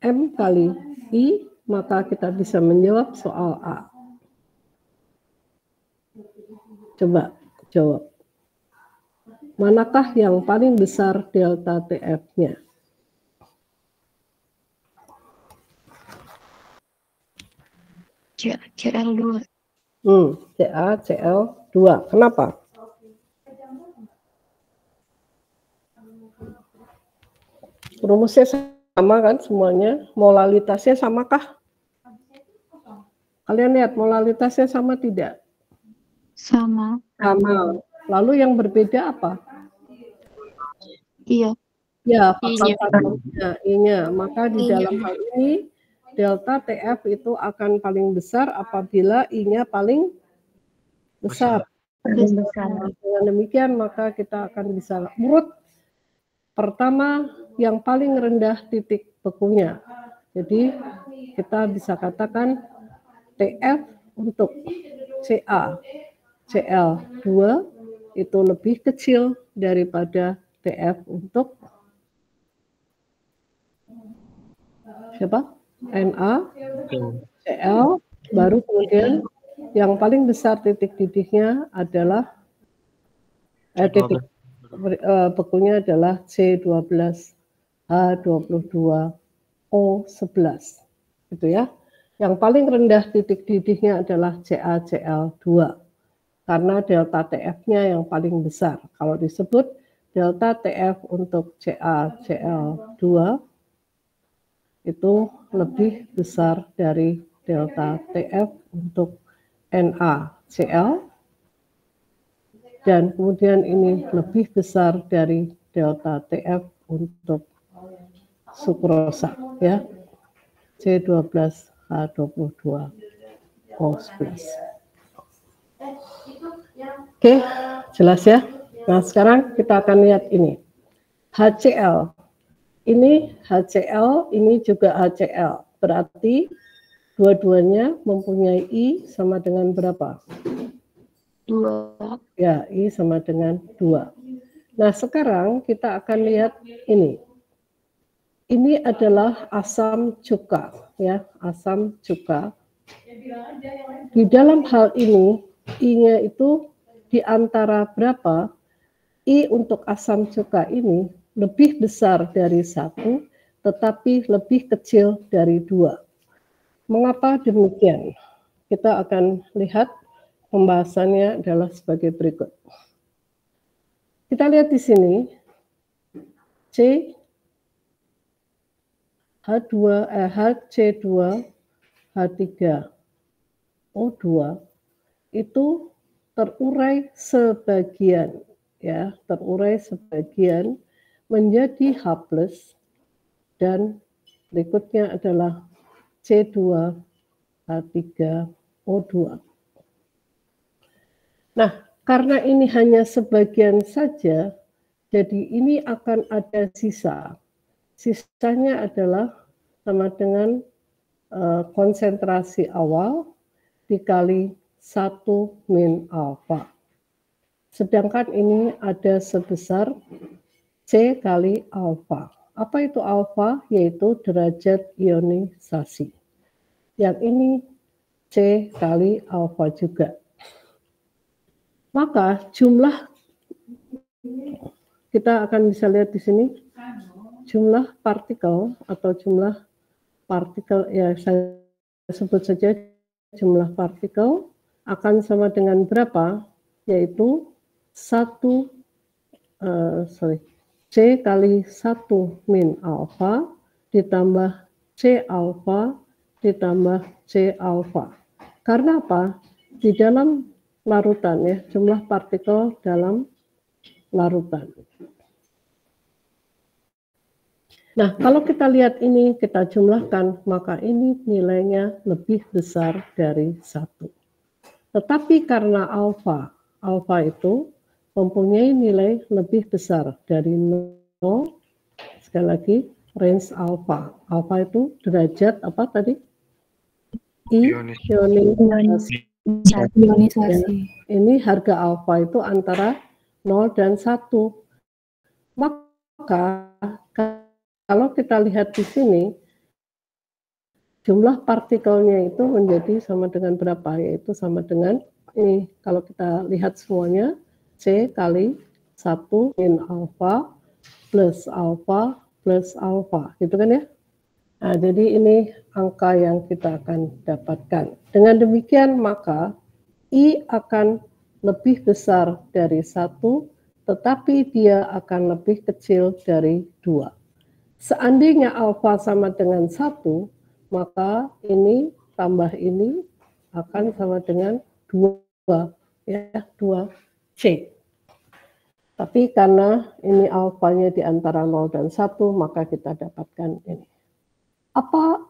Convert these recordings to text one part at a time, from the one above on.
M kali I, maka kita bisa menjawab soal A. Coba jawab. Manakah yang paling besar delta TF-nya? CL2. CaCl2. Kenapa? Rumusnya sama kan semuanya? Molalitasnya samakah? Kalian lihat molalitasnya sama tidak? Sama. Sama. Lalu yang berbeda apa? Iya. Ya, I-nya. I-nya. Maka di dalam hal ini delta TF itu akan paling besar apabila I-nya paling besar. Dengan demikian maka kita akan bisa urut pertama yang paling rendah titik bekunya. Jadi kita bisa katakan TF untuk Ca Cl2 itu lebih kecil daripada TF untuk siapa? Na, Cl, baru kemudian yang paling besar titik didihnya adalah titik bekunya adalah C12H22O11 gitu ya. Yang paling rendah titik didihnya adalah CaCl2 karena delta TF-nya yang paling besar. Kalau disebut delta TF untuk CaCl2 itu lebih besar dari delta TF untuk NaCl dan kemudian ini lebih besar dari delta TF untuk sukrosa ya, C12H22O11. Oke, jelas ya. Nah, sekarang kita akan lihat ini. HCl. Ini HCl, ini juga HCl. Berarti dua-duanya mempunyai I sama dengan berapa? 2. Ya, I sama dengan 2. Nah, sekarang kita akan lihat ini. Ini adalah asam cuka, ya, asam cuka. Di dalam hal ini, I-nya itu di antara berapa? I untuk asam cuka ini lebih besar dari 1, tetapi lebih kecil dari 2. Mengapa demikian? Kita akan lihat pembahasannya adalah sebagai berikut. Kita lihat di sini, HC2H3O2 itu terurai sebagian, ya, terurai sebagian menjadi H+ dan berikutnya adalah C2H3O2. Nah, karena ini hanya sebagian saja, jadi ini akan ada sisa. Sisanya adalah sama dengan konsentrasi awal dikali 1 min alfa. Sedangkan ini ada sebesar C kali alfa. Apa itu alfa? Yaitu derajat ionisasi. Yang ini C kali alfa juga. Maka jumlah, kita akan bisa lihat di sini, jumlah partikel atau jumlah partikel, ya saya sebut saja jumlah partikel akan sama dengan berapa? Yaitu C kali 1 min alfa ditambah C alfa ditambah C alfa. Karena apa? Di dalam larutan, ya, jumlah partikel dalam larutan. Nah, kalau kita lihat ini, kita jumlahkan, maka ini nilainya lebih besar dari 1. Tetapi karena alfa itu mempunyai nilai lebih besar dari 0, sekali lagi, range alfa. Alfa itu derajat apa tadi? Ionisasi. Ini harga alfa itu antara 0 dan 1. Maka kalau kita lihat di sini, jumlah partikelnya itu menjadi sama dengan berapa? Yaitu sama dengan ini, kalau kita lihat semuanya, C kali 1 min alfa plus alfa plus alfa, gitu kan ya? Nah, jadi ini angka yang kita akan dapatkan. Dengan demikian, maka I akan lebih besar dari 1, tetapi dia akan lebih kecil dari 2. Seandainya alfa sama dengan 1, maka ini tambah ini akan sama dengan 2, ya, 2C. Tapi karena ini alfanya di antara 0 dan 1, maka kita dapatkan ini. Apa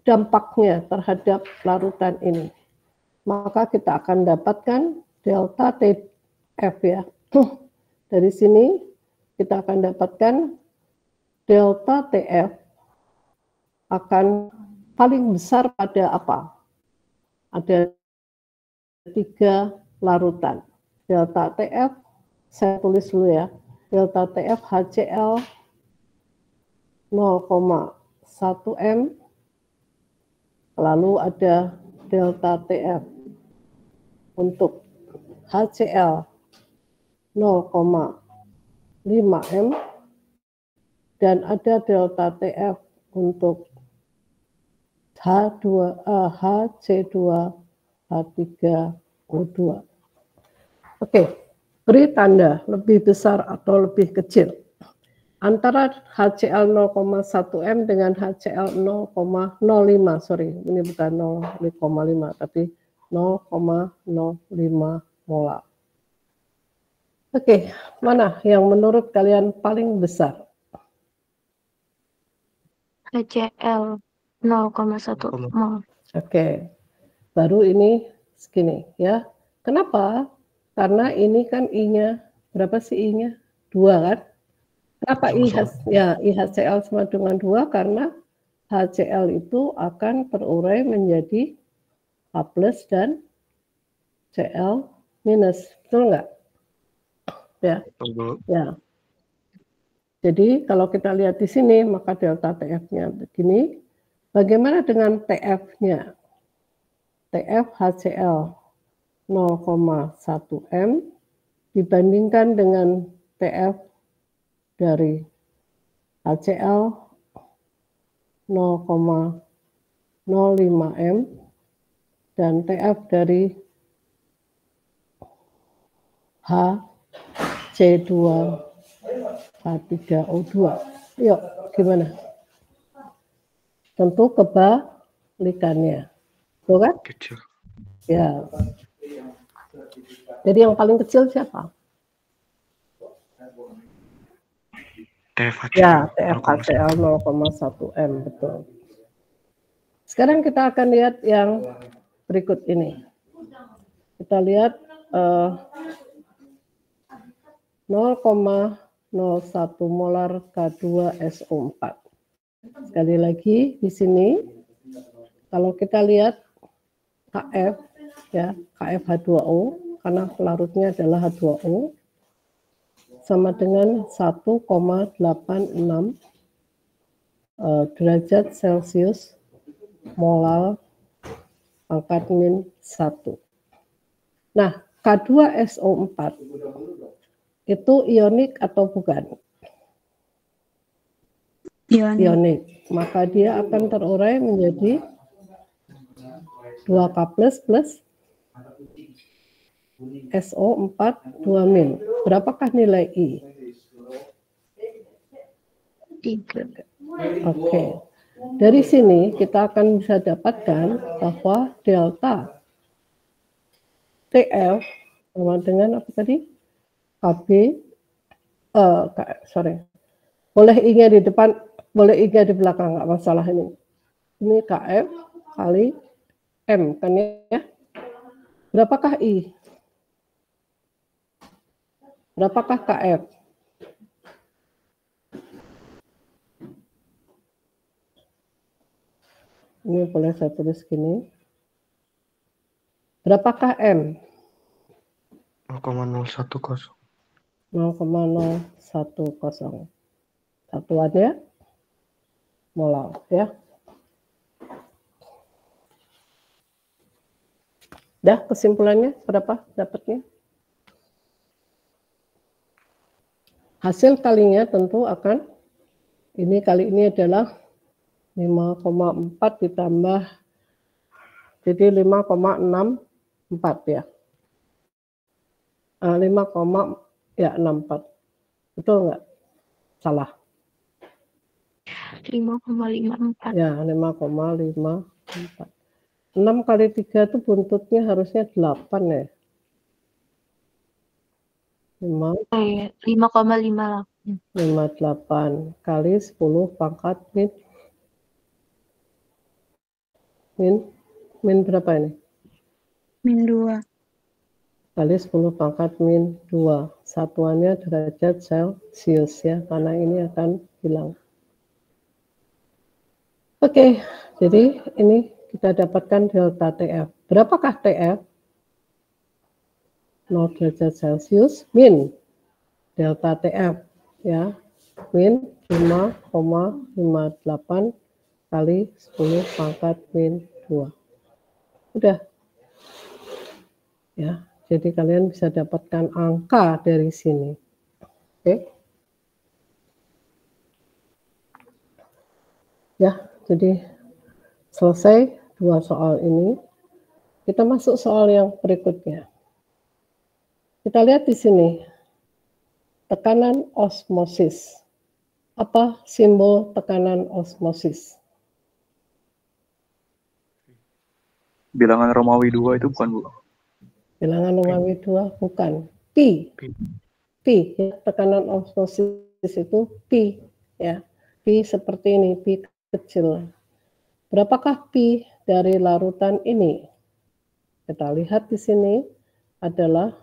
dampaknya terhadap larutan ini? Maka kita akan dapatkan delta TF ya. Dari sini kita akan dapatkan delta TF akan paling besar pada apa? Ada 3 larutan. Delta TF, saya tulis dulu ya. Delta TF HCl 0,1 M, lalu ada delta TF untuk HCl 0,5 M, dan ada delta TF untuk HC2H3O2. Oke, beri tanda lebih besar atau lebih kecil antara HCl 0,1 M dengan HCl 0,05, sorry, ini bukan 0,5 tapi 0,05 molar. Oke, mana yang menurut kalian paling besar? HCl 0,1 mol. Oke, baru ini segini ya. Kenapa? Karena ini kan I-nya, berapa sih I-nya? 2 kan? Kenapa IHCl sama dengan 2? Karena HCl itu akan terurai menjadi H plus dan Cl minus, betul nggak? Ya. Ya. Jadi kalau kita lihat di sini, maka delta TF-nya begini. Bagaimana dengan TF-nya? TF HCl 0,1 M dibandingkan dengan TF dari HCl 0,05 M dan TF dari HC2H3O2. Yuk, gimana? Tentu kebalikannya. Tuh kan? Kecil. Ya. Jadi yang paling kecil siapa? TFHCl. Ya, TFHCl 0,1 M, betul. Sekarang kita akan lihat yang berikut ini. Kita lihat 0,01 molar K2SO4. Sekali lagi di sini, kalau kita lihat KF, ya KFH2O, karena pelarutnya adalah H2O, sama dengan 1,86 derajat Celcius molar pangkat min 1. Nah, K2SO4 itu ionik atau bukan? Ionik. Maka dia akan terurai menjadi 2K plus SO4 2 min. Berapakah nilai I? 3. Oke. Dari sini kita akan bisa dapatkan bahwa delta TF sama dengan apa tadi? KB, boleh I-nya di depan, boleh I-nya di belakang, nggak masalah ini. Ini KF kali M, kan ya? Berapakah I? Berapakah KF? Ini boleh saya tulis gini. Berapakah M? 0,010. 0,010. Satuannya molar, ya. Dah kesimpulannya berapa dapatnya? Hasil kalinya tentu akan, ini kali ini adalah 5,4 ditambah, jadi 5,64 ya. 5,64. Betul nggak? Salah. 5,54. Ya, 5,54. 6 kali 3 itu buntutnya harusnya 8 ya. 5,58 kali 10 pangkat min berapa ini? Min 2. Kali 10 pangkat min 2. Satuannya derajat Celcius ya, karena ini akan hilang. Oke, jadi ini kita dapatkan delta TF. Berapakah TF? 0 derajat Celcius min delta TF ya, min 5,58 kali 10 pangkat min 2. Udah. Ya, jadi kalian bisa dapatkan angka dari sini. Oke. Ya, jadi selesai 2 soal ini. Kita masuk soal yang berikutnya. Kita lihat di sini. Tekanan osmosis. Apa simbol tekanan osmosis? Bilangan Romawi 2 itu bukan, Bu? Bilangan Romawi 2 bukan. Pi. Pi ya, tekanan osmosis itu pi ya. Pi seperti ini, pi kecil. Berapakah pi dari larutan ini? Kita lihat di sini adalah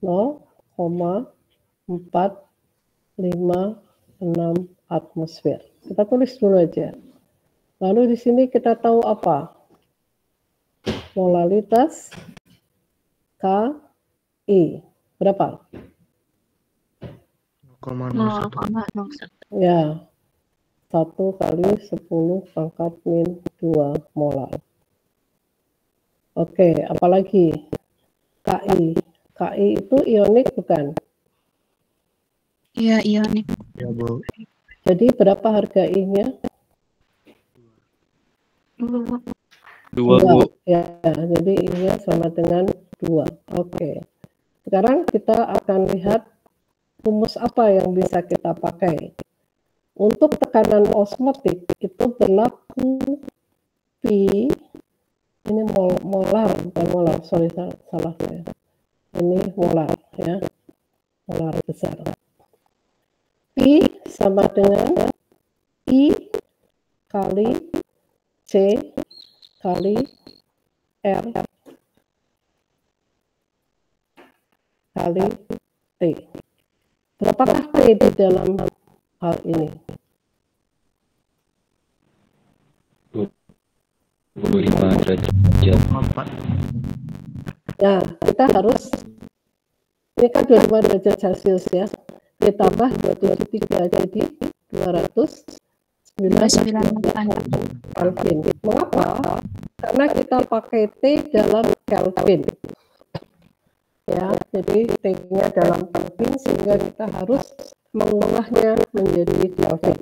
0,456 atmosfer. Kita tulis dulu aja. Lalu di sini kita tahu apa? Molalitas KI. Berapa? 0,01. Ya, 1 kali 10 pangkat min 2 molar. Oke, apalagi? KI. KI itu ionik bukan? Iya, ionik. Ya, Bu. Jadi berapa harga I-nya? 2. 2, Bu. Ya, jadi I-nya sama dengan 2. Oke. Sekarang kita akan lihat rumus apa yang bisa kita pakai. Untuk tekanan osmotik itu berlaku P, ini molar, bukan molar, sorry salah saya. Ini molar ya, molar besar. P sama dengan I kali C kali R kali T. Berapakah T di dalam hal ini? 25 derajat. Nah, kita harus, ini kan 25 derajat Celcius ya, ditambah 273, jadi 298 Kelvin. Mengapa? Karena kita pakai T dalam Kelvin. Ya, jadi T-nya dalam Kelvin sehingga kita harus mengubahnya menjadi Kelvin.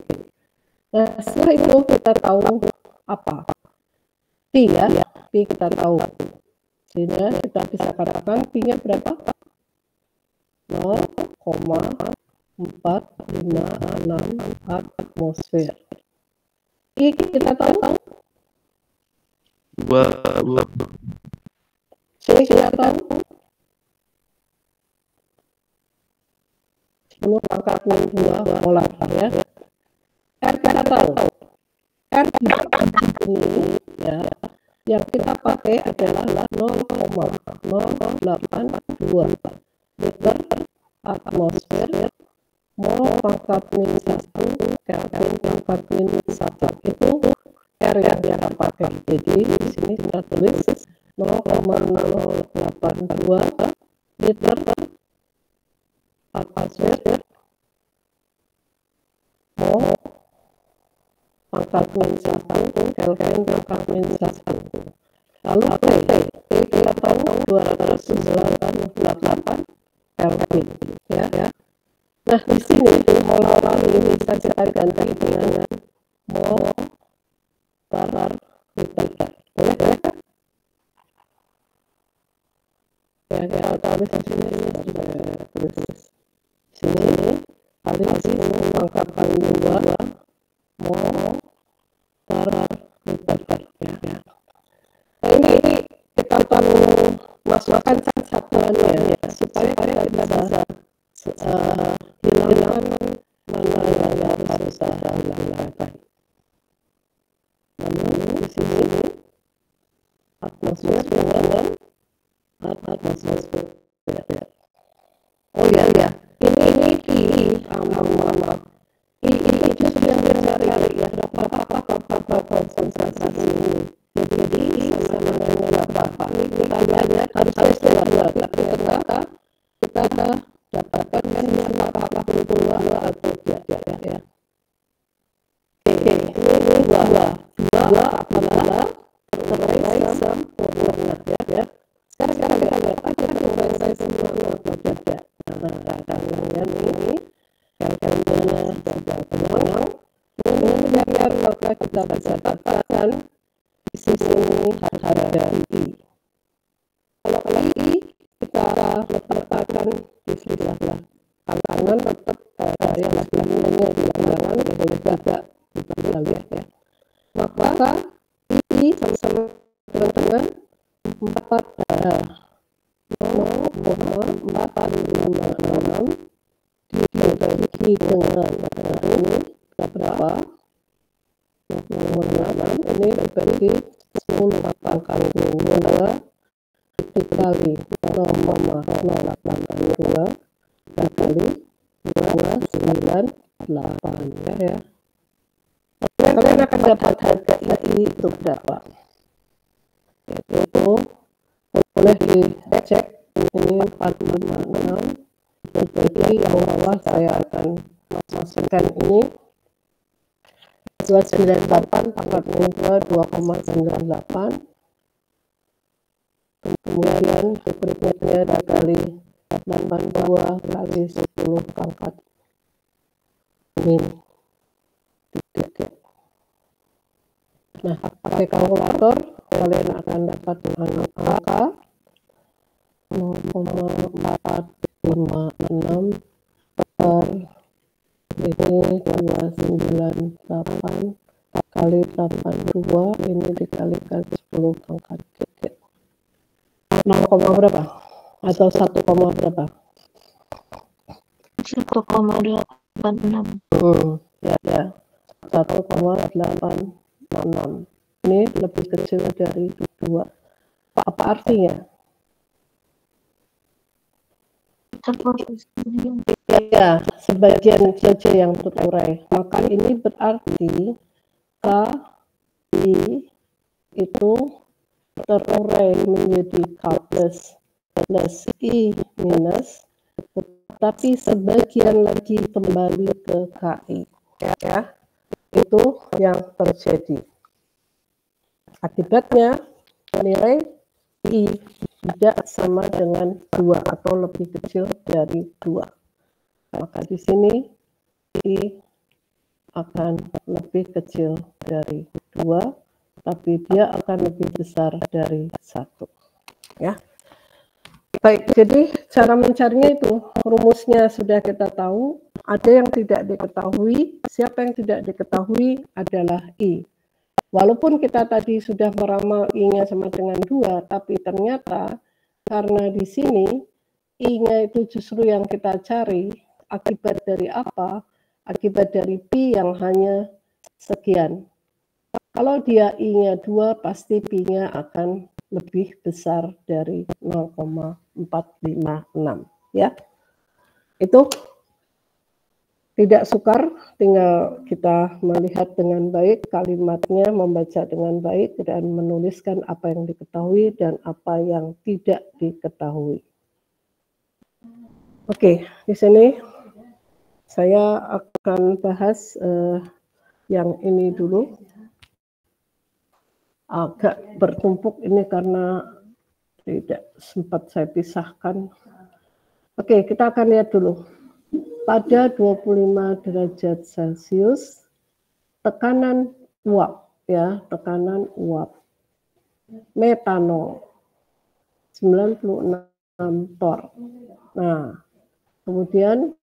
Nah, setelah itu kita tahu apa? Pi ya, Pi kita tahu. Sehingga kita bisa katakan Pi-nya berapa? 0,456 atmosfer. I kita tahu? 2, C kita tahu? 10 pangkat min 2 molar ya. R kita tahu? R ini ya, yang kita pakai adalah 0,082 liter atmosfer mol pangkat min 1 Kelvin pangkat min 1. Itu R yang kita pakai. Jadi di sini kita tulis 0,082 liter atmosfer mol pangkat min 1 Kelvin pangkat min 1. Lalu T kita tahu 298 Kelvin, ya. Nah, di sini molar ini bisa kita ganti dengan mol per liter. Boleh kan? Ya, kita taruh di sini. Sini kali sini pangkatan 2 mol per liter. Ya. Nah, ini kita perlu masukkan satuannya ya, supaya kita bisa hilangkan mana yang harus kita hilangkan. Lalu di sini atmosfer dengan atmosfer. Oh ya, ini ini itu sudah mencari ya berapa konsentrasi ini. Jadi sama dengan berapa ini kita lihat harus keluar ternyata kita dapatkan sinyal 82 atau tidak ya. Oke, ini dua apabila terai sempurna ya. Sekarang kita lihat apakah terai sempurna atau tidak. Nah, dengan ini Kelvin sudah tenang. Dengan demikian maka kita bisa dapatkan di sini harga I. Kalau I kita letakkan di sebelah kanan tetap saya lakukannya di kanan, boleh juga kita lihat ya. Maka I sama-sama dengan 0,456 dibagi dengan ini berapa? 26 ini dibagi 10 pangkal 2 dikali 0,082 dikali 298 ya. Kalian akan dapat harga I itu berapa? Itu boleh dicek ini 456 dibagi yang bawah saya akan masukkan ini 298 pangkat 2,98 kemudian berikutnya dikali 82 kali 10 pangkat min 3. Nah, pakai kalkulator kalian akan dapat angka 0,456 per ini 298 kali 82 ini dikalikan 10 pangkat 0, berapa? Atau 1, berapa? 1,86. Ya. 1,86. Ini lebih kecil dari 2. Apa artinya? Ya, sebagian saja yang terurai. Maka ini berarti KI itu terurai menjadi K plus I minus, tetapi sebagian lagi kembali ke KI. Ya, itu yang terjadi. Akibatnya nilai I tidak sama dengan 2 atau lebih kecil dari 2. Maka di sini I akan lebih kecil dari 2, tapi dia akan lebih besar dari 1. Ya. Baik, jadi cara mencarinya itu rumusnya sudah kita tahu. Ada yang tidak diketahui. Siapa yang tidak diketahui adalah I. Walaupun kita tadi sudah meramal I-nya sama dengan 2, tapi ternyata karena di sini I-nya itu justru yang kita cari. Akibat dari apa? Akibat dari Pi yang hanya sekian. Kalau dia I-nya 2, pasti Pi-nya akan lebih besar dari 0,456. Ya. Itu tidak sukar, tinggal kita melihat dengan baik kalimatnya, membaca dengan baik, dan menuliskan apa yang diketahui dan apa yang tidak diketahui. Oke, di sini saya akan bahas yang ini dulu. agak bertumpuk ini karena tidak sempat saya pisahkan. Oke, kita akan lihat dulu. Pada 25 derajat Celcius, tekanan uap, ya, tekanan uap metanol 96 torr. Nah, kemudian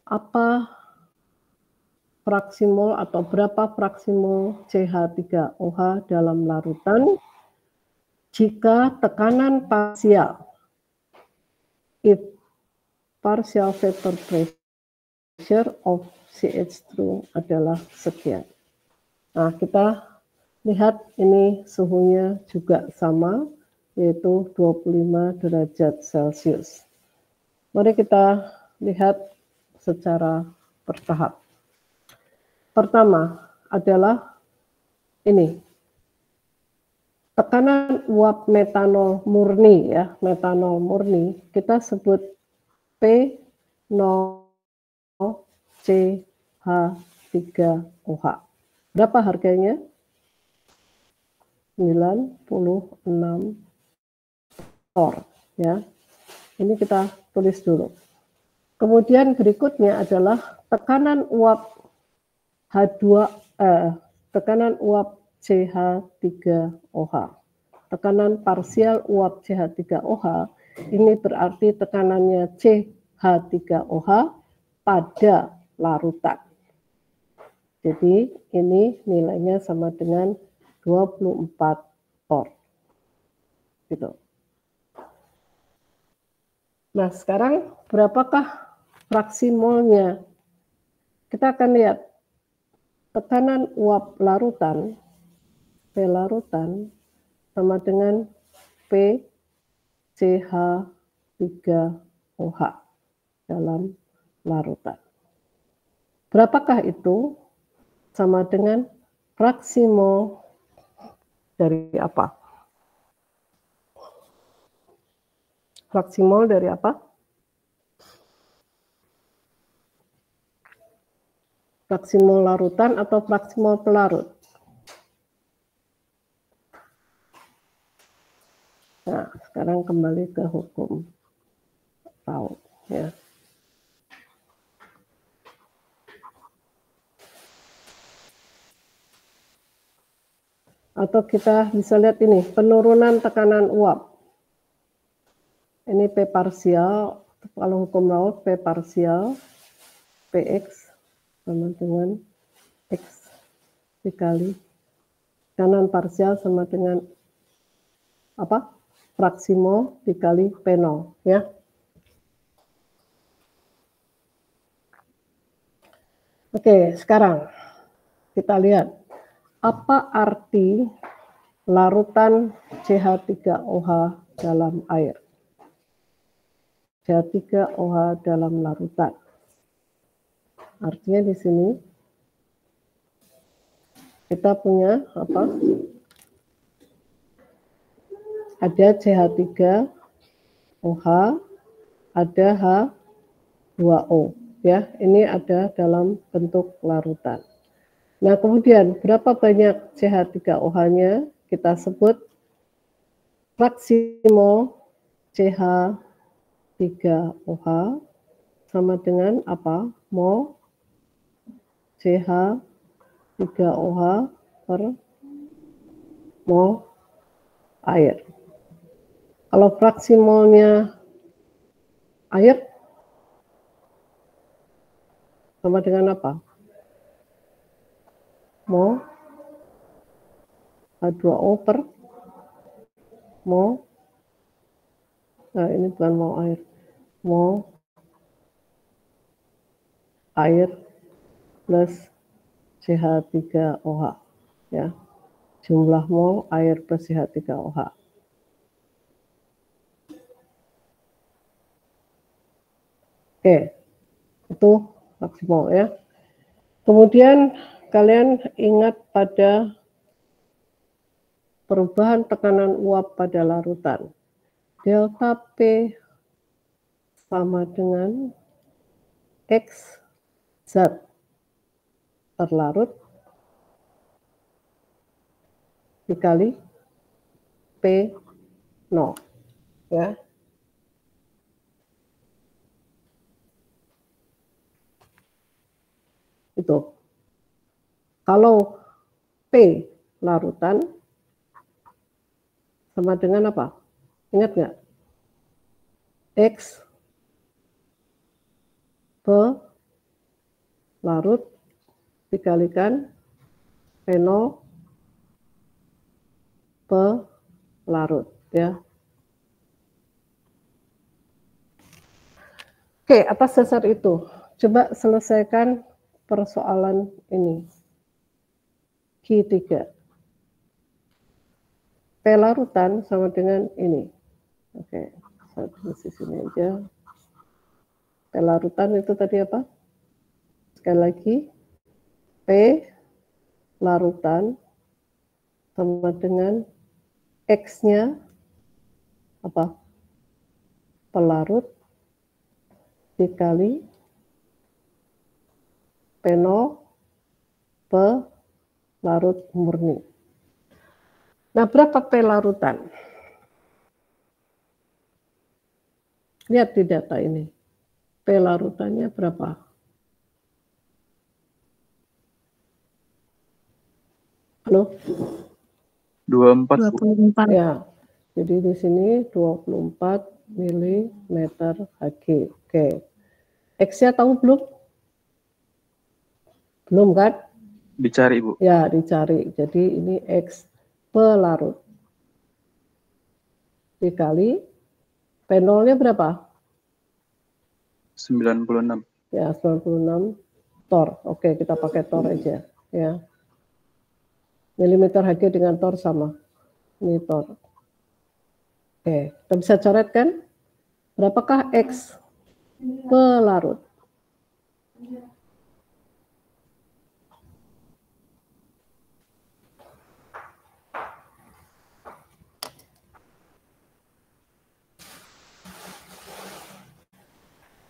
apa fraksi mol atau berapa fraksi mol CH3OH dalam larutan jika tekanan parsial, if partial vapor pressure of CH2 adalah sekian. Nah, kita lihat ini suhunya juga sama, yaitu 25 derajat Celcius. Mari kita lihat secara bertahap. Pertama adalah ini, tekanan uap metanol murni, ya, metanol murni kita sebut P0CH3OH. Berapa harganya? 96 torr, ya. Ini kita tulis dulu. Kemudian berikutnya adalah tekanan uap tekanan uap CH3OH. Tekanan parsial uap CH3OH ini berarti tekanannya CH3OH pada larutan. Jadi ini nilainya sama dengan 24 torr. Gitu. Nah, sekarang berapakah fraksi molnya? Kita akan lihat tekanan uap larutan, P larutan sama dengan PCH3OH dalam larutan. Berapakah itu? Sama dengan fraksi mol dari apa? Fraksi mol dari apa? Fraksi mol larutan atau fraksi mol pelarut? Nah, sekarang kembali ke hukum Raoult, ya. Atau kita bisa lihat ini, penurunan tekanan uap. Ini P parsial, kalau hukum Raoult P parsial, PX sama dengan X dikali tekanan parsial sama dengan apa? Fraksi mol dikali P0, ya. Oke, sekarang kita lihat apa arti larutan CH3OH dalam air. CH3OH dalam larutan. Artinya di sini kita punya apa? Ada CH3OH, ada H2O, ya. Ini ada dalam bentuk larutan. Nah, kemudian berapa banyak CH3OH-nya? Kita sebut fraksi mol CH3OH sama dengan apa? Mol CH3OH per mol air. Kalau fraksi molnya air sama dengan apa? Mol H2O per mol, nah ini bukan mol air, mol air plus CH3OH, ya. Jumlah mol air plus CH3OH. Oke, itu fraksi mol, ya. Kemudian kalian ingat pada perubahan tekanan uap pada larutan. Delta P sama dengan X zat terlarut dikali P0 ya. Itu. Kalau P larutan sama dengan apa? Ingat nggak? X larut dikalikan P0 larut ya. Oke, atas dasar itu coba selesaikan persoalan ini. Q3. P larutan sama dengan ini. Oke, saya tulis di sini aja. P larutan itu tadi apa? Sekali lagi, P larutan sama dengan X-nya apa? Pelarut dikali P0 pelarut murni. Nah, berapa P larutan? Lihat di data ini. P larutannya berapa? Halo? 24. 24. Ya. Jadi di sini 24 mm Hg. Oke. X-nya tahu belum? Belum kan? Dicari, Bu. Ya, dicari. Jadi ini X pelarut. Dikali P0-nya berapa? 96. Ya, 96 tor. Oke, kita pakai tor aja ya. Milimeter Hg dengan tor sama. Ini tor. Oke, kita bisa coret kan? Berapakah X pelarut?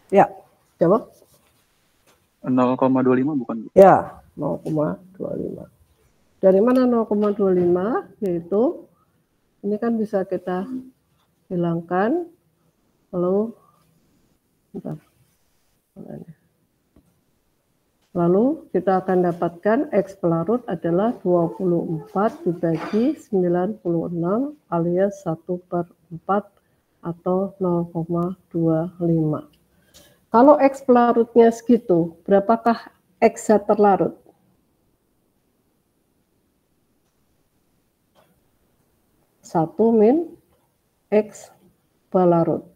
Ya, jawab. 0,25 bukan, Bu? Ya, 0,25. Dari mana 0,25? Yaitu ini kan bisa kita hilangkan. Lalu kita akan dapatkan X pelarut adalah 24 dibagi 96 alias 1/4 atau 0,25. Kalau X pelarutnya segitu, berapakah X zat terlarut? Satu min X pelarut.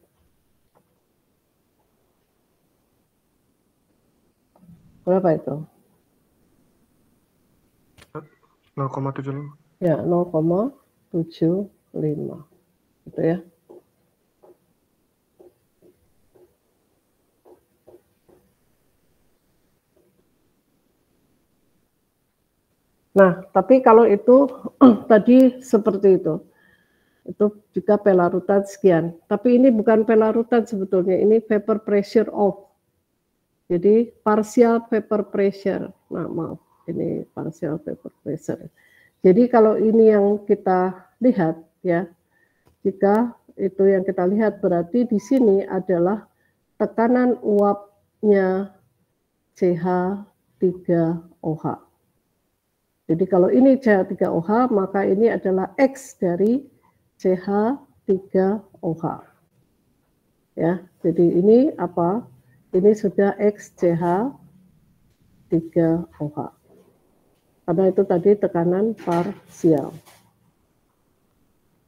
Berapa itu? 0,75. Ya, 0,75. Gitu ya. Nah, tapi kalau itu tadi seperti itu juga pelarutan sekian. Tapi ini bukan pelarutan sebetulnya, ini vapor pressure off. Jadi partial vapor pressure. Nah, maaf, ini partial vapor pressure. Jadi kalau ini yang kita lihat ya, jika itu yang kita lihat berarti di sini adalah tekanan uapnya CH3OH. Jadi kalau ini CH3OH, maka ini adalah X dari CH3OH. Ya, jadi ini apa? Ini sudah X CH3OH. Karena itu tadi tekanan parsial.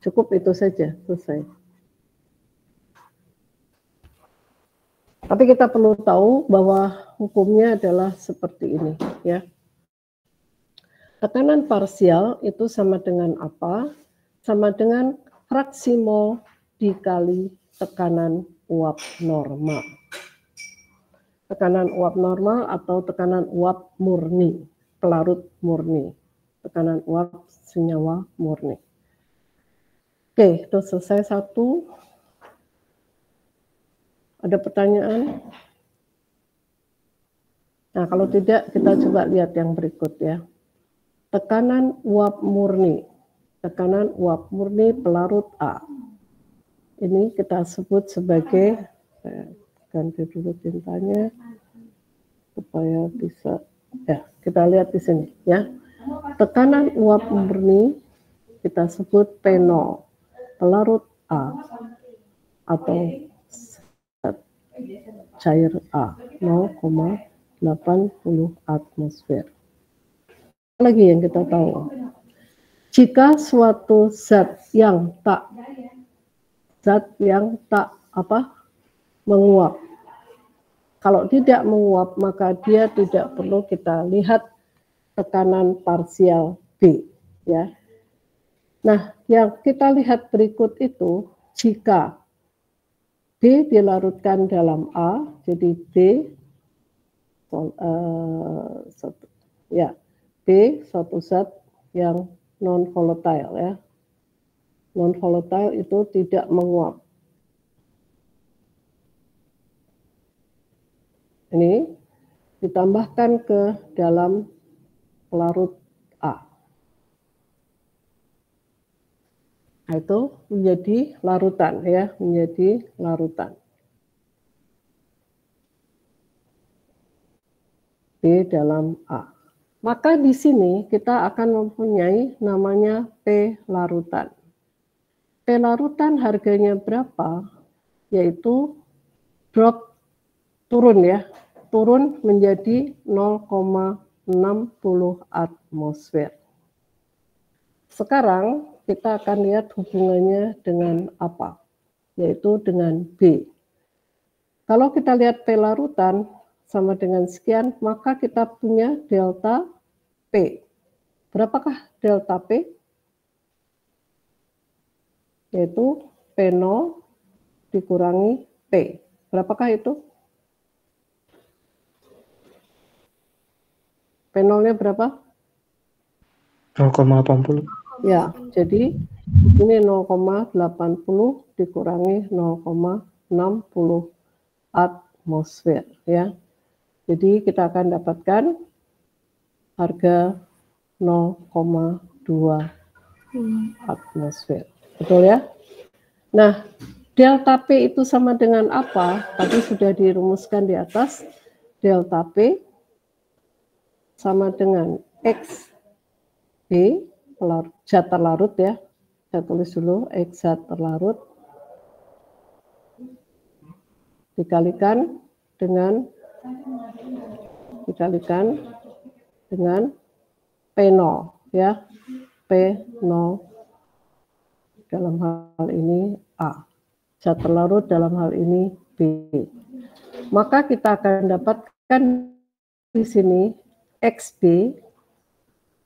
Cukup itu saja, selesai. Tapi kita perlu tahu bahwa hukumnya adalah seperti ini, ya. Tekanan parsial itu sama dengan apa? Sama dengan fraksi mol dikali tekanan uap normal. Tekanan uap normal atau tekanan uap murni, pelarut murni. Tekanan uap senyawa murni. Oke, itu selesai satu. Ada pertanyaan? Nah, kalau tidak, kita coba lihat yang berikut ya. Tekanan uap murni. tekanan uap murni pelarut A. Ini kita sebut sebagai, saya ganti dulu tintanya supaya bisa, ya kita lihat di sini ya. Tekanan uap murni kita sebut P0 pelarut A atau cair A 0,80 atmosfer. Lagi yang kita tahu, jika suatu zat yang tak menguap, kalau tidak menguap maka dia tidak perlu kita lihat tekanan parsial B, ya. Nah, yang kita lihat berikut itu, jika B dilarutkan dalam A, jadi B suatu zat yang non volatile, ya. Non volatile itu tidak menguap. Ini ditambahkan ke dalam pelarut A. Nah, itu menjadi larutan, ya, menjadi larutan. B dalam A. Maka di sini kita akan mempunyai namanya P larutan. P larutan harganya berapa? Yaitu drop turun, ya, turun menjadi 0,60 atmosfer. Sekarang kita akan lihat hubungannya dengan apa, yaitu dengan B. Kalau kita lihat P larutan sama dengan sekian, maka kita punya delta P. Berapakah delta P? Yaitu P0 dikurangi P. Berapakah itu? P0-nya berapa? 0,80. Ya, jadi ini 0,80 dikurangi 0,60 atmosfer, ya. Jadi kita akan dapatkan harga 0,2 atmosfer. Betul, ya? Nah, delta P itu sama dengan apa? Tadi sudah dirumuskan di atas. Delta P sama dengan X B zat terlarut, ya. Saya tulis dulu X zat terlarut dikalikan dengan P0, ya. P0 dalam hal ini A. Zat terlarut dalam hal ini B. Maka kita akan dapatkan di sini XB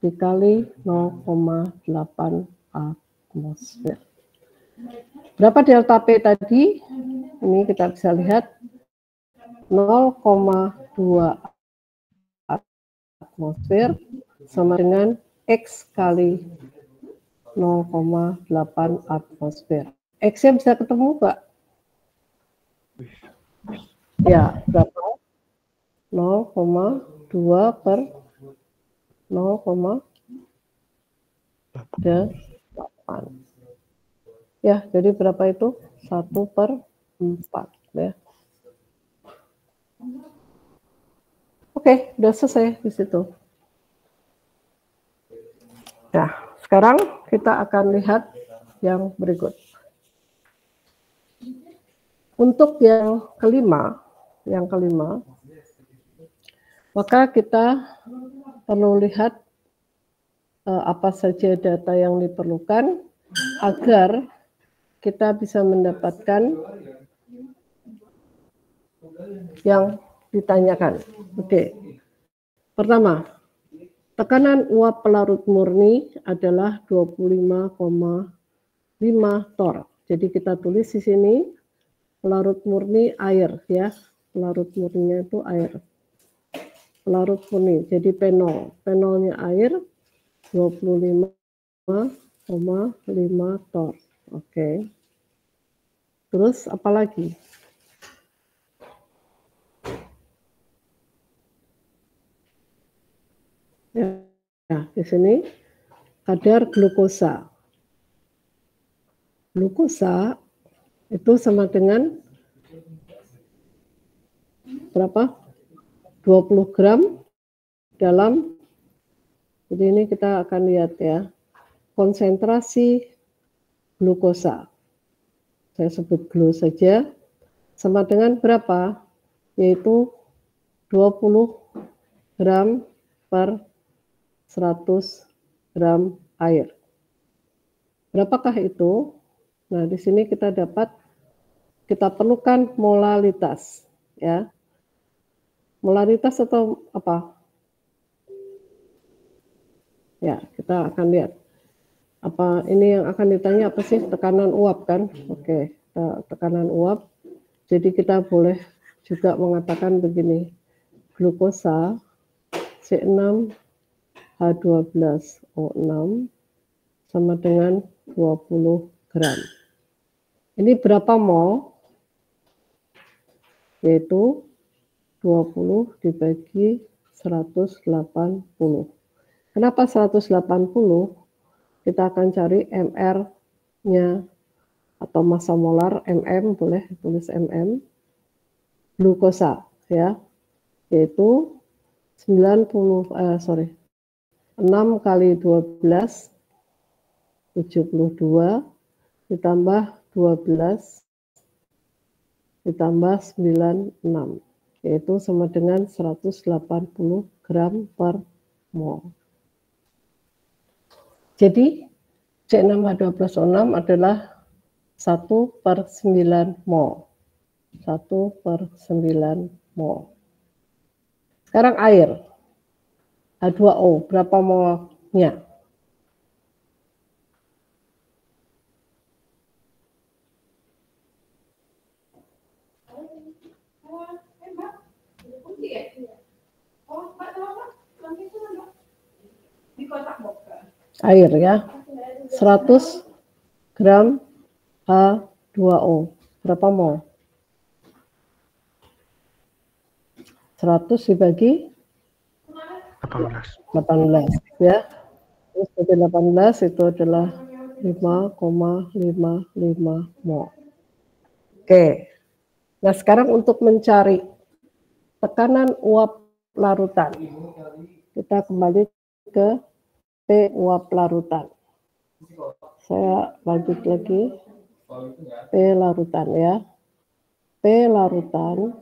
dikali 0,8 atmosfer. Berapa delta P tadi? Ini kita bisa lihat 0,2 atmosfer sama dengan X kali 0,8 atmosfer. X-nya bisa ketemu, Pak? Ya, berapa? 0,2 per 0,8. Ya, jadi berapa itu? 1/4, ya. Oke, udah selesai di situ. Nah, sekarang kita akan lihat yang berikut. Untuk yang kelima, maka kita perlu lihat apa saja data yang diperlukan agar kita bisa mendapatkan yang ditanyakan. Oke. Pertama, tekanan uap pelarut murni adalah 25,5 torr. Jadi kita tulis di sini pelarut murni air, ya. Pelarut murninya itu air. Pelarut murni, jadi P0. P0-nya air 25,5 torr. Oke. Terus apa lagi? Ya, di sini kadar glukosa. glukosa itu sama dengan berapa? 20 gram dalam, jadi ini kita akan lihat ya, konsentrasi glukosa. Saya sebut glu saja, sama dengan berapa? Yaitu 20 gram per 100 gram air. Berapakah itu? Nah, di sini kita perlukan molaritas, ya. Molaritas atau apa? Ya, kita akan lihat. Apa ini yang akan ditanya apa sih? Tekanan uap kan? Oke, tekanan uap. Jadi kita boleh juga mengatakan begini. Glukosa C6H12O6 sama dengan 20 gram. Ini berapa mol? Yaitu 20 dibagi 180. Kenapa 180? Kita akan cari MR-nya atau massa molar, MM, boleh tulis MM. Glukosa, ya. Yaitu 6 kali 12 72 ditambah 12 ditambah 96, yaitu sama dengan 180 gram per mol. Jadi C6H12O6 adalah 1/9 mol. 1/9 mol. Sekarang air H2O berapa molnya? Air ya, 100 gram H2O berapa mol? 100 dibagi 18 ya. Terus bagi 18 itu adalah 5,55 mol. Oke. Nah, sekarang untuk mencari tekanan uap larutan, kita kembali ke P uap larutan. Saya lanjut lagi. P larutan ya. P larutan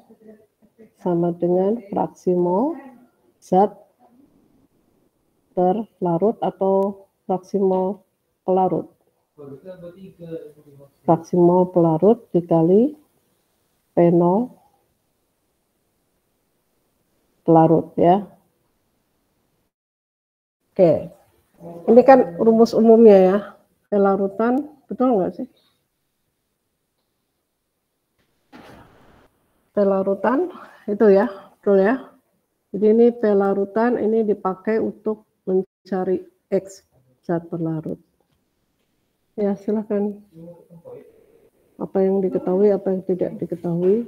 sama dengan fraksi mol zat terlarut atau fraksi mol pelarut. Fraksi mol pelarut dikali P0 pelarut ya. Oke. Ini kan rumus umumnya ya. Pelarutan, betul nggak sih? Pelarutan itu ya, betul ya. Jadi ini pelarutan ini dipakai untuk mencari X zat pelarut. Ya, silakan. Apa yang diketahui, apa yang tidak diketahui.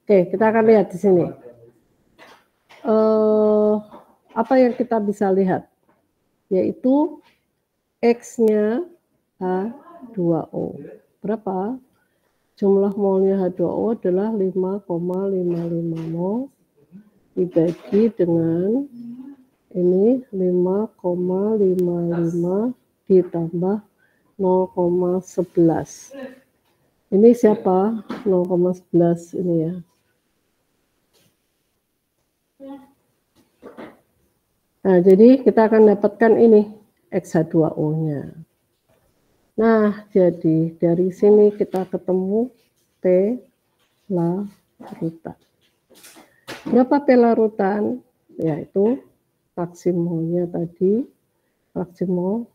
Oke, kita akan lihat di sini. Apa yang kita bisa lihat? Yaitu X-nya H2O. Berapa? Jumlah molnya H2O adalah 5,55 mol dibagi dengan ini 5,55 ditambah 0,11. Ini siapa? 0,11 ini ya. Nah, jadi kita akan dapatkan ini XH2O-nya. Nah, jadi dari sini kita ketemu P larutan. Berapa P larutan? Yaitu fraksi molnya tadi, fraksi mol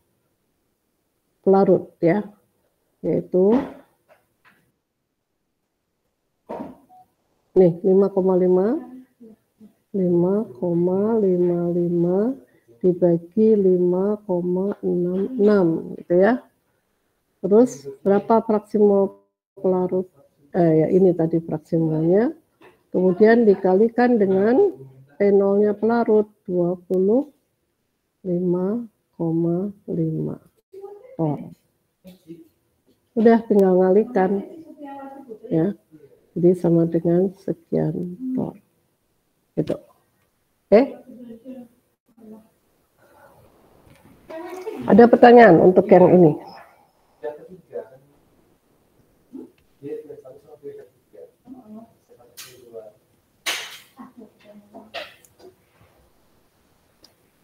pelarut ya, yaitu nih 5,55 dibagi 5,66 gitu ya. Terus berapa fraksi mol pelarut? Ya ini tadi fraksi molnya. Kemudian dikalikan dengan P0-nya pelarut 25,5 ton. Udah tinggal ngalikan. Ya. Jadi sama dengan sekian tor. Gitu. Oke? Ada pertanyaan untuk yang ini?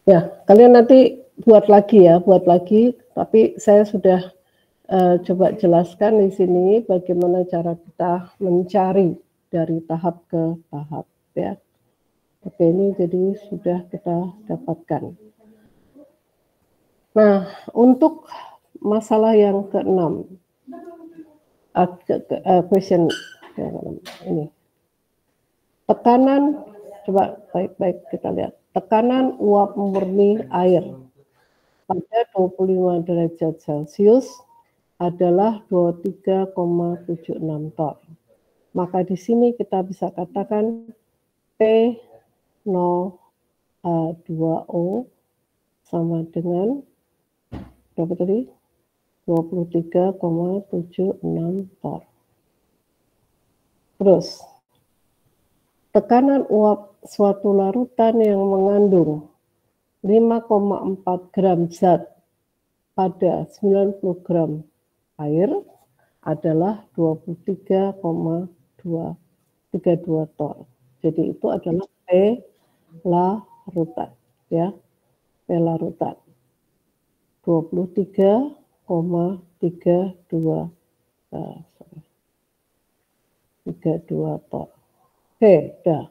Ya, kalian nanti buat lagi ya, tapi saya sudah coba jelaskan di sini bagaimana cara kita mencari dari tahap ke tahap ya. Oke, ini jadi sudah kita dapatkan. Nah, untuk masalah yang ke-6, question ini. Tekanan, coba baik-baik kita lihat. Tekanan uap murni air pada 25 derajat Celcius adalah 23,76 tor. Maka di sini kita bisa katakan P02O sama dengan berapa tadi? 23,76 tor. Terus, tekanan uap suatu larutan yang mengandung 5,4 gram zat pada 90 gram air adalah 23,232 tor. Jadi itu adalah P larutan ya. P larutan 23,32 tor. Oke, dah.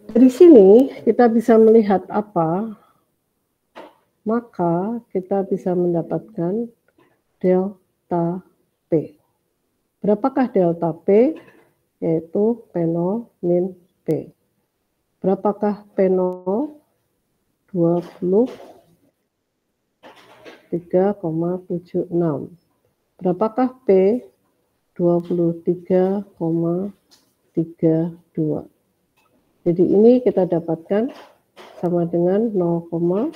Dari sini kita bisa melihat apa? Maka kita bisa mendapatkan delta P. Berapakah delta P? Yaitu P0 min P. Berapakah P0? 23,76. Berapakah P? 23,32. Jadi ini kita dapatkan sama dengan 0,4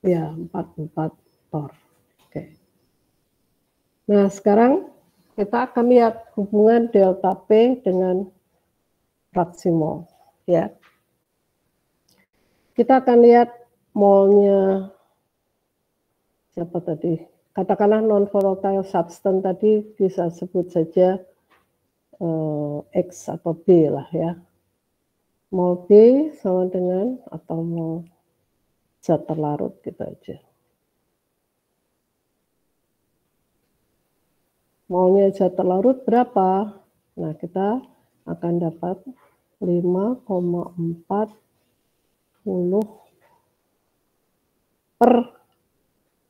ya 44 tor. Oke. Nah sekarang kita akan lihat hubungan delta P dengan fraksi mol ya. Kita akan lihat molnya siapa tadi? Katakanlah non-volatile substance tadi bisa sebut saja X atau B lah ya. Mol B sama dengan atau mol zat terlarut gitu aja. Molnya zat terlarut berapa? Nah kita akan dapat 5,40 per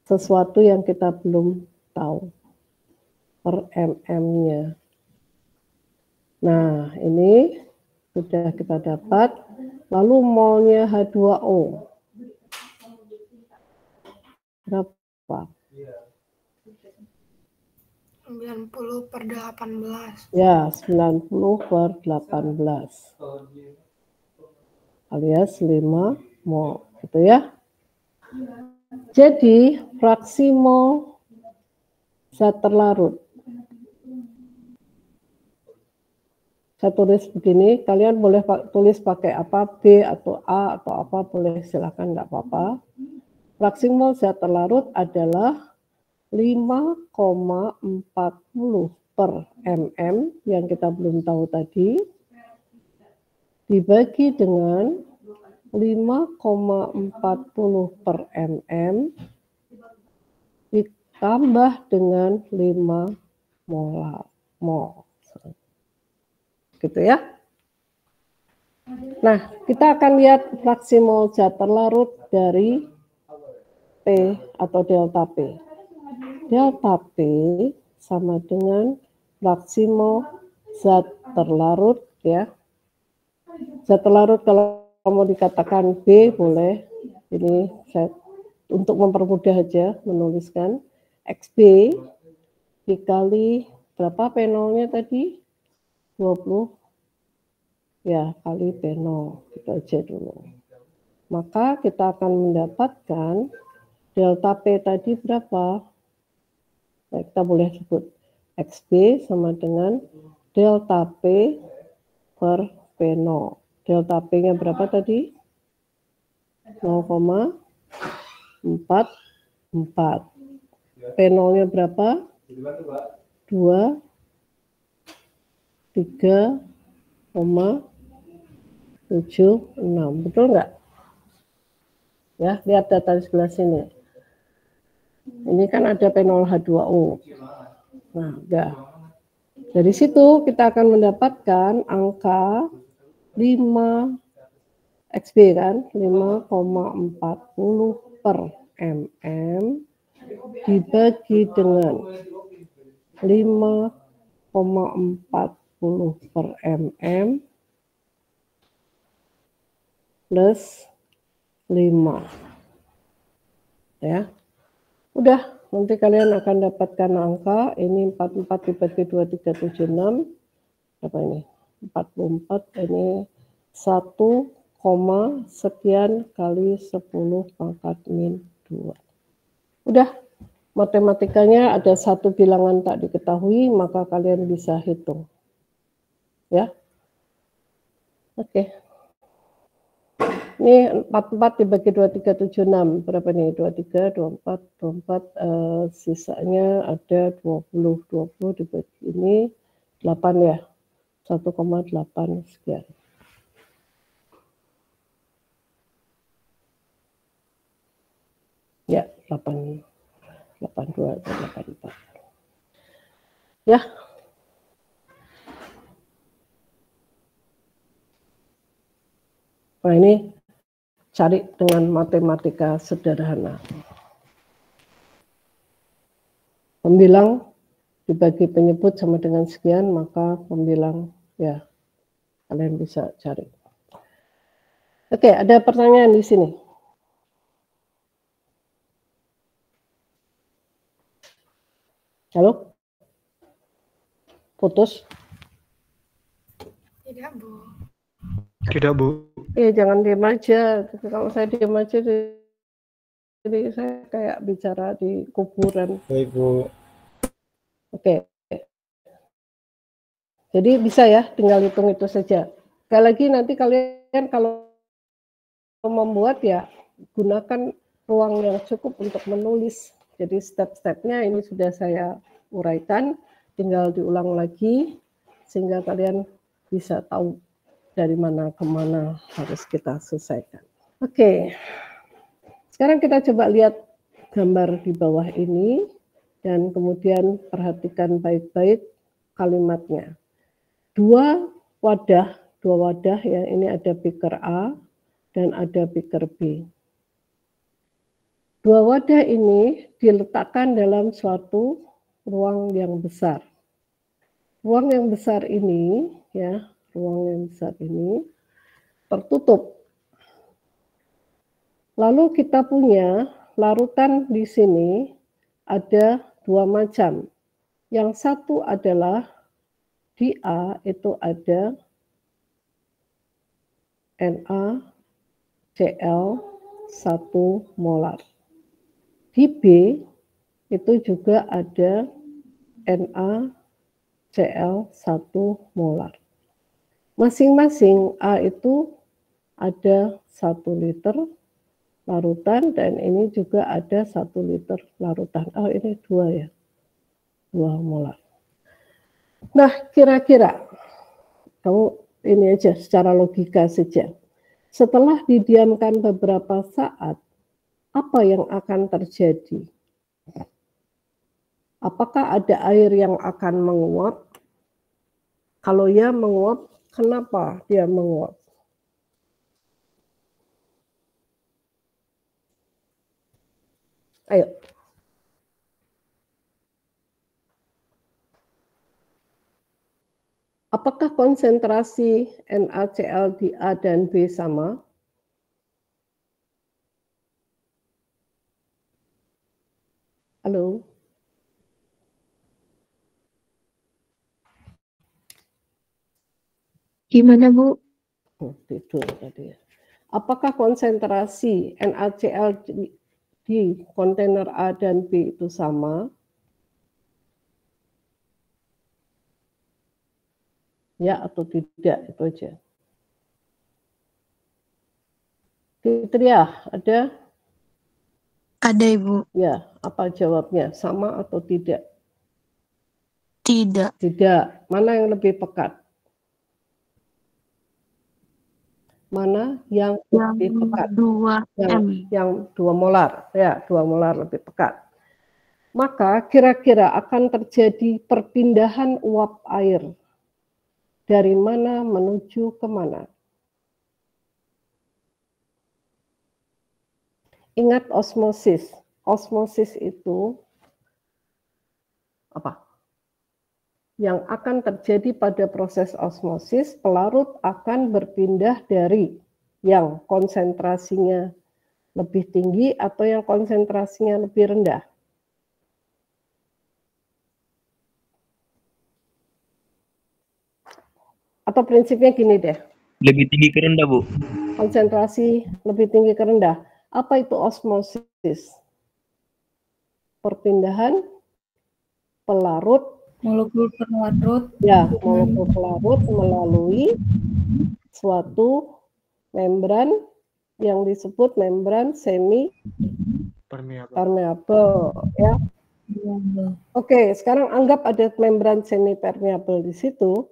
sesuatu yang kita belum tahu per mm-nya. Nah, ini sudah kita dapat. Lalu molnya H2O. Berapa? 90 per 18. Ya, 90 per 18. Alias 5 mol. Gitu ya. Jadi, fraksi mol zat terlarut. Saya tulis begini, kalian boleh tulis pakai apa, B atau A atau apa, boleh silakan, nggak apa-apa. Fraksi mol zat terlarut adalah 5,40 per mm yang kita belum tahu tadi, dibagi dengan 5,40 per mm ditambah dengan 5 mol. Gitu ya. Nah, kita akan lihat fraksi mol zat terlarut dari P atau delta P. Delta P sama dengan fraksi mol zat terlarut ya. Zat terlarut kalau mau dikatakan B boleh. Ini saya untuk mempermudah aja menuliskan XB dikali berapa P0-nya tadi? 20 ya kali P0, itu aja dulu. Maka kita akan mendapatkan delta P tadi berapa? Nah, kita boleh sebut XB sama dengan delta P per P0. Delta P-nya berapa tadi? 0,44. P0-nya berapa? 2, 3,76. Betul nggak? Ya, lihat data di sebelah sini. Ini kan ada P0H2O. Nah, udah. Dari situ kita akan mendapatkan angka 5 XB kan, 5,40 per mm dibagi dengan 5,40 per mm plus 5. Ya. Udah, nanti kalian akan dapatkan angka ini 44 dibagi 2376. Apa ini? 44 ini 1, sekian kali 10 pangkat min 2. Udah, matematikanya ada satu bilangan tak diketahui, maka kalian bisa hitung. Ya. Oke. Ini 44 dibagi 2376, berapa nih? 23, 24, 24, sisanya ada 20, 20 dibagi ini 8 ya, 1,8 sekian. Ya, 8, 82 atau 84. Ya. Nah ini cari dengan matematika sederhana. Pembilang dibagi penyebut sama dengan sekian, maka pembilang ya kalian bisa cari. Oke, ada pertanyaan di sini. Halo? Putus? Tidak, Bu. Tidak, Bu. Jangan diam aja. Kalau saya diam aja, jadi saya kayak bicara di kuburan. Baik, Bu. Oke. Jadi bisa ya, tinggal hitung itu saja. Sekali lagi nanti kalian kalau membuat ya, gunakan ruang yang cukup untuk menulis. Jadi step-stepnya ini sudah saya uraikan, tinggal diulang lagi, sehingga kalian bisa tahu dari mana ke mana harus kita selesaikan. Oke, sekarang kita coba lihat gambar di bawah ini, dan kemudian perhatikan baik-baik kalimatnya. Dua wadah ya, ini ada beaker A dan ada beaker B. Dua wadah ini diletakkan dalam suatu ruang yang besar. Ruang yang besar ini ya, ruang yang besar ini tertutup. Lalu kita punya larutan di sini ada dua macam. Yang satu adalah di A itu ada NaCl 1 molar. Di B itu juga ada NaCl 1 molar. Masing-masing A itu ada 1 liter larutan dan ini juga ada 1 liter larutan. Oh ini 2 ya, 2 molar. Nah kira-kira kamu ini aja secara logika saja. Setelah didiamkan beberapa saat, apa yang akan terjadi? Apakah ada air yang akan menguap? Kalau ya menguap, kenapa dia menguap? Ayo. Apakah konsentrasi NaCl di A dan B sama? Halo? Gimana, Bu? Tidur tadi ya. Apakah konsentrasi NaCl di kontainer A dan B itu sama? Ya atau tidak, itu aja. Fitriah, ada? Ada, Ibu. Ya, apa jawabnya? Sama atau tidak? Tidak. Tidak. Mana yang lebih pekat? Mana yang lebih pekat? 2 M. Yang 2 molar. Ya, 2 molar lebih pekat. Maka kira-kira akan terjadi perpindahan uap air dari mana menuju ke mana? Ingat osmosis. Osmosis itu apa? Yang akan terjadi pada proses osmosis, pelarut akan berpindah dari yang konsentrasinya lebih tinggi atau yang konsentrasinya lebih rendah. Atau prinsipnya gini deh. Lebih tinggi ke rendah, Bu. Konsentrasi lebih tinggi ke rendah. Apa itu osmosis? Perpindahan pelarut, molekul pelarut, ya, molekul pelarut melalui suatu membran yang disebut membran semi permeable, ya. Oke, sekarang anggap ada membran semi permeable di situ.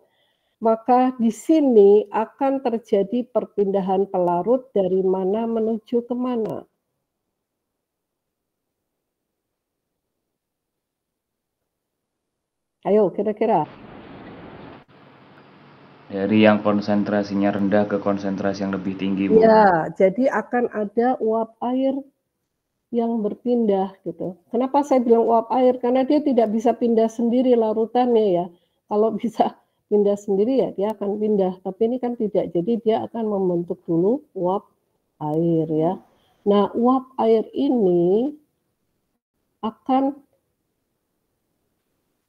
Maka di sini akan terjadi perpindahan pelarut dari mana menuju ke mana. Ayo, kira-kira. Dari yang konsentrasinya rendah ke konsentrasi yang lebih tinggi, Bu. Ya, jadi akan ada uap air yang berpindah gitu. Kenapa saya bilang uap air? Karena dia tidak bisa pindah sendiri larutannya ya. Kalau bisa pindah sendiri ya dia akan pindah, tapi ini kan tidak. Jadi dia akan membentuk dulu uap air ya. Nah, uap air ini akan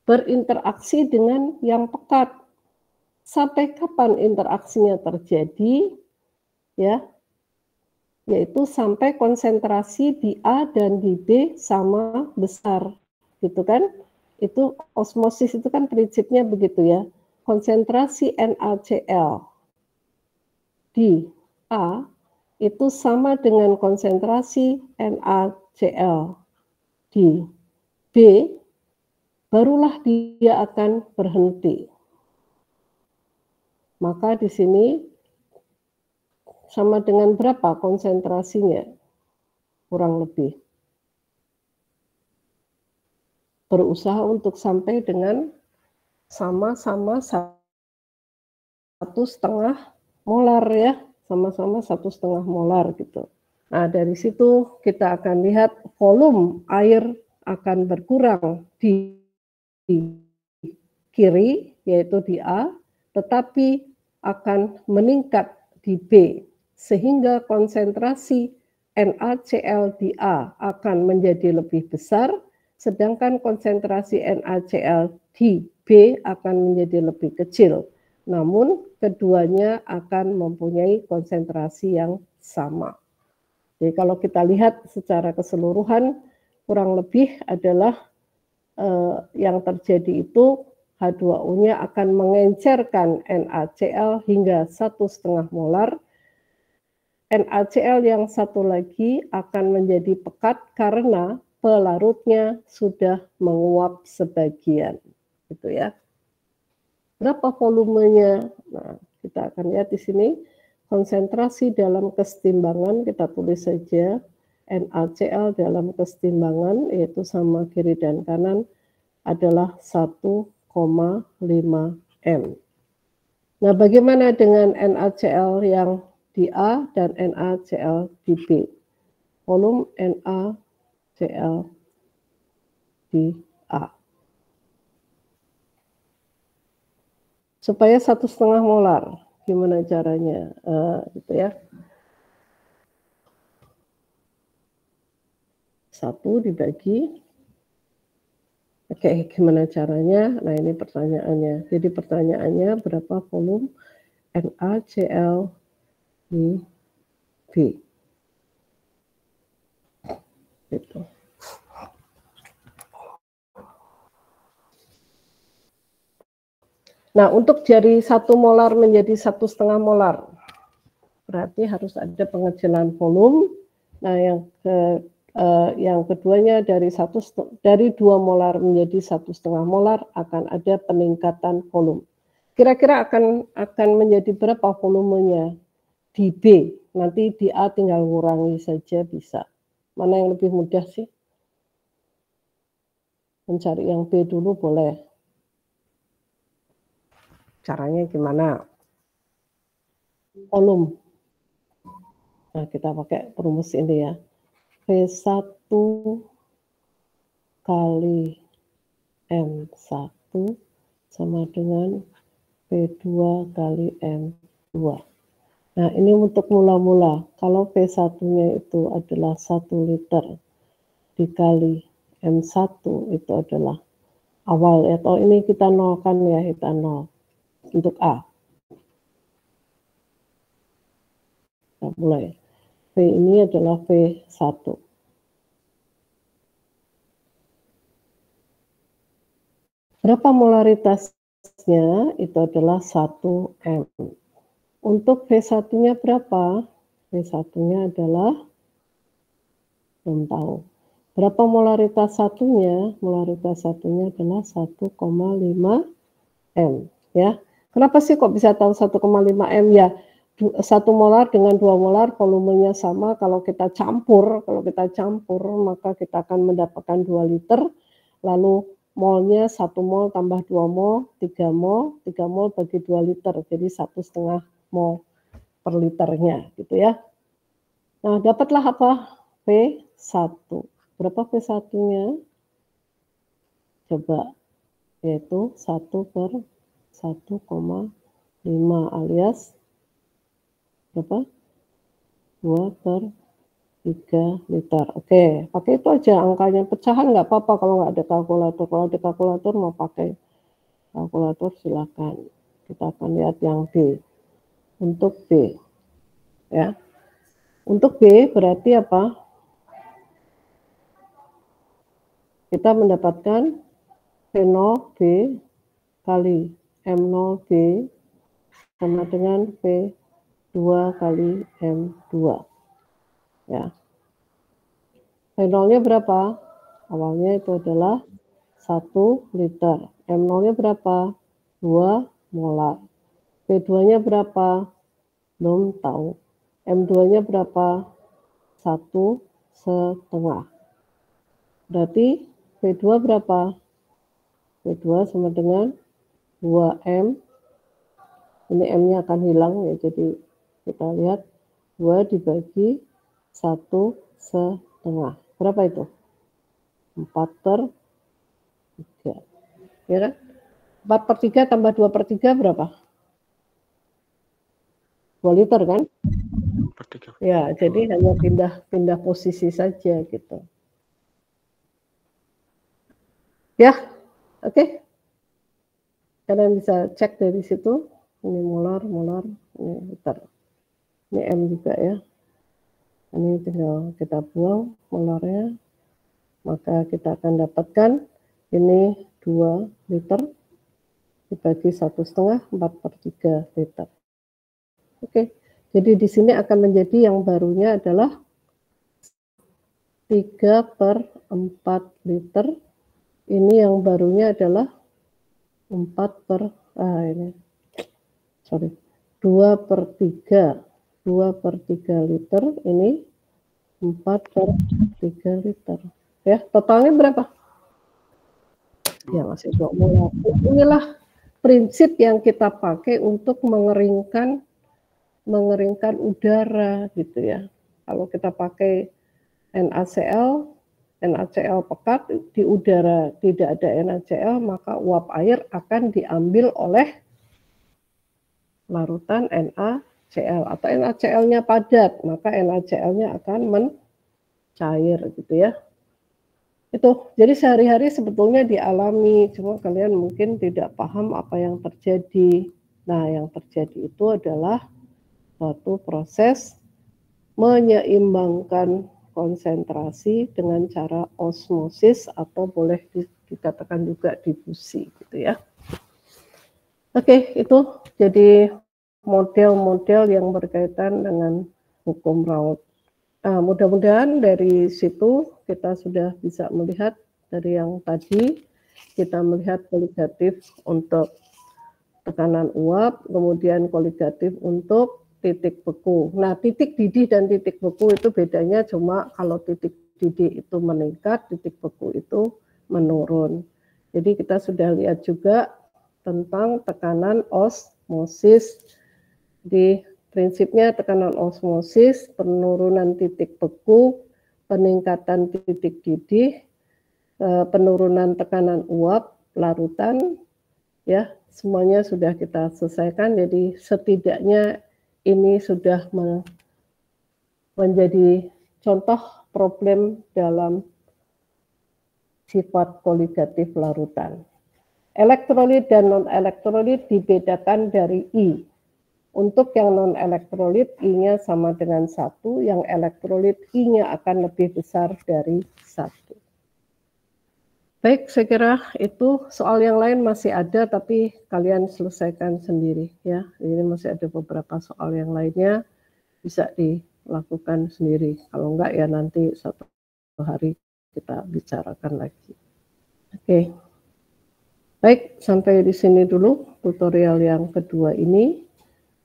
berinteraksi dengan yang pekat. Sampai kapan interaksinya terjadi? Ya, yaitu sampai konsentrasi di A dan di B sama besar, gitu kan? Itu osmosis itu kan prinsipnya begitu ya. Konsentrasi NaCl di A itu sama dengan konsentrasi NaCl di B, barulah dia akan berhenti. Maka di sini sama dengan berapa konsentrasinya? Kurang lebih. Berusaha untuk sampai dengan sama-sama 1,5 molar ya, sama-sama 1,5 molar gitu. Nah, dari situ kita akan lihat volume air akan berkurang di kiri, yaitu di A, tetapi akan meningkat di B, sehingga konsentrasi NaCl di A akan menjadi lebih besar, sedangkan konsentrasi NaCl di B akan menjadi lebih kecil. Namun keduanya akan mempunyai konsentrasi yang sama. Jadi kalau kita lihat secara keseluruhan, kurang lebih adalah yang terjadi itu H2O-nya akan mengencerkan NaCl hingga 1,5 molar. NaCl yang satu lagi akan menjadi pekat karena pelarutnya sudah menguap sebagian, gitu ya. Berapa volumenya? Nah, kita akan lihat di sini konsentrasi dalam kesetimbangan, kita tulis saja NaCl dalam kesetimbangan, yaitu sama kiri dan kanan, adalah 1,5 M. Nah, bagaimana dengan NaCl yang di A dan NaCl di B? Volume NaCl di A. Supaya 1,5 molar, gimana caranya? Gitu ya. 1 dibagi. Oke, gimana caranya? Nah, ini pertanyaannya. Jadi pertanyaannya berapa volume NaCl di B. Gitu. Nah, untuk dari 1 molar menjadi 1,5 molar, berarti harus ada pengecilan volume. Nah, yang keduanya dari 2 molar menjadi 1,5 molar akan ada peningkatan volume. Kira-kira akan menjadi berapa volumenya di B? Nanti di A tinggal ngurangi saja bisa. Mana yang lebih mudah sih? Mencari yang B dulu boleh. Caranya gimana? Volume. Nah, kita pakai rumus ini ya. V1 kali M1 sama dengan V2 kali M2. Nah, ini untuk mula-mula. Kalau V1-nya itu adalah 1 liter dikali M1 itu adalah awal, atau ini kita nolkan ya, kita nol untuk A. Kita mulai. V ini adalah V1. Berapa molaritasnya? Itu adalah 1 M. Untuk V1-nya berapa? V1-nya adalah, belum tahu. Berapa molaritas satunya? Molaritas satunya adalah 1,5 M. Ya. Kenapa sih kok bisa tahu 1,5 M? Ya, 1 molar dengan 2 molar volumenya sama. Kalau kita campur maka kita akan mendapatkan 2 liter. Lalu molnya 1 mol tambah 2 mol, 3 mol, 3 mol bagi 2 liter. Jadi 1,5 mol per liternya gitu ya. Nah, dapatlah apa? V1. Berapa V1-nya? Coba, yaitu 1 per 1,5 alias berapa? 2 per 3 liter. Oke, pakai itu aja angkanya. Pecahan nggak apa-apa kalau nggak ada kalkulator. Kalau ada kalkulator mau pakai kalkulator silakan. Kita akan lihat yang B. Untuk B, ya. Untuk B berarti apa? Kita mendapatkan V0B kali M0B sama dengan V2 kali M2. Ya. V0-nya berapa? Awalnya itu adalah 1 liter. M0-nya berapa? 2 molar. V2-nya berapa? Belum tahu. M2-nya berapa? 1,5. Berarti V2 berapa? V2 sama dengan 2M. Ini M-nya akan hilang ya, jadi kita lihat 2 dibagi 1,5. Berapa itu? 4 per 3. Ya kan? 4 per 3 tambah 2 per 3 berapa? 2 liter kan? Ya, jadi hanya pindah posisi saja gitu. Ya, oke. Kalian bisa cek dari situ. Ini molar, ini liter. Ini M juga ya. Ini tinggal kita buang molarnya. Maka kita akan dapatkan ini 2 liter dibagi 1,5, 4 per 3 liter. Oke, jadi di sini akan menjadi yang barunya adalah 3 per 4 liter. Ini yang barunya adalah 4 per, 2 per 3. 2 per 3 liter, ini 4 per 3 liter. Ya, totalnya berapa? Ya, masih 2 molar. Inilah prinsip yang kita pakai untuk mengeringkan udara gitu ya. Kalau kita pakai NaCl pekat di udara tidak ada NaCl, maka uap air akan diambil oleh larutan NaCl atau NaCl-nya padat, maka NaCl-nya akan mencair gitu ya. Itu, jadi sehari-hari sebetulnya dialami, cuma kalian mungkin tidak paham apa yang terjadi. Nah, yang terjadi itu adalah suatu proses menyeimbangkan konsentrasi dengan cara osmosis atau boleh dikatakan juga difusi gitu ya. Oke, itu jadi model-model yang berkaitan dengan hukum Raoult. Nah, mudah-mudahan dari situ kita sudah bisa melihat dari yang tadi, kita melihat koligatif untuk tekanan uap, kemudian koligatif untuk titik beku. Nah, titik didih dan titik beku itu bedanya cuma kalau titik didih itu meningkat, titik beku itu menurun. Jadi kita sudah lihat juga tentang tekanan osmosis. Di prinsipnya tekanan osmosis, penurunan titik beku, peningkatan titik didih, penurunan tekanan uap, larutan, ya semuanya sudah kita selesaikan. Jadi setidaknya ini sudah menjadi contoh problem dalam sifat koligatif larutan. Elektrolit dan non-elektrolit dibedakan dari I. Untuk yang non-elektrolit, I-nya sama dengan 1, yang elektrolit I-nya akan lebih besar dari 1. Baik, saya kira itu. Soal yang lain masih ada, tapi kalian selesaikan sendiri ya. Ini masih ada beberapa soal yang lainnya, bisa dilakukan sendiri. Kalau enggak ya nanti satu hari kita bicarakan lagi. Oke. Baik, sampai di sini dulu tutorial yang kedua ini.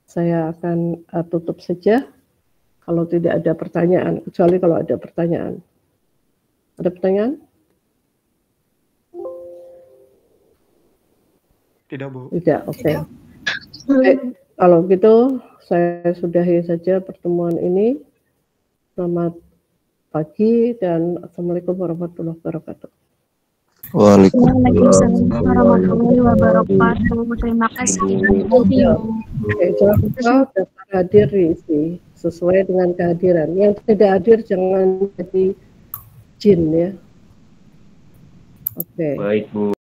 Saya akan tutup saja kalau tidak ada pertanyaan, kecuali kalau ada pertanyaan. Ada pertanyaan? Tidak, Bu. Tidak, oke. Kalau gitu, saya sudahi saja pertemuan ini. Selamat pagi dan Assalamualaikum warahmatullahi wabarakatuh. Waalaikumsalam warahmatullahi wabarakatuh. Terima kasih. Oke, jangan lupa daftar hadir diisi sesuai dengan kehadiran. Yang tidak hadir jangan jadi jin ya. Oke. Baik, Bu.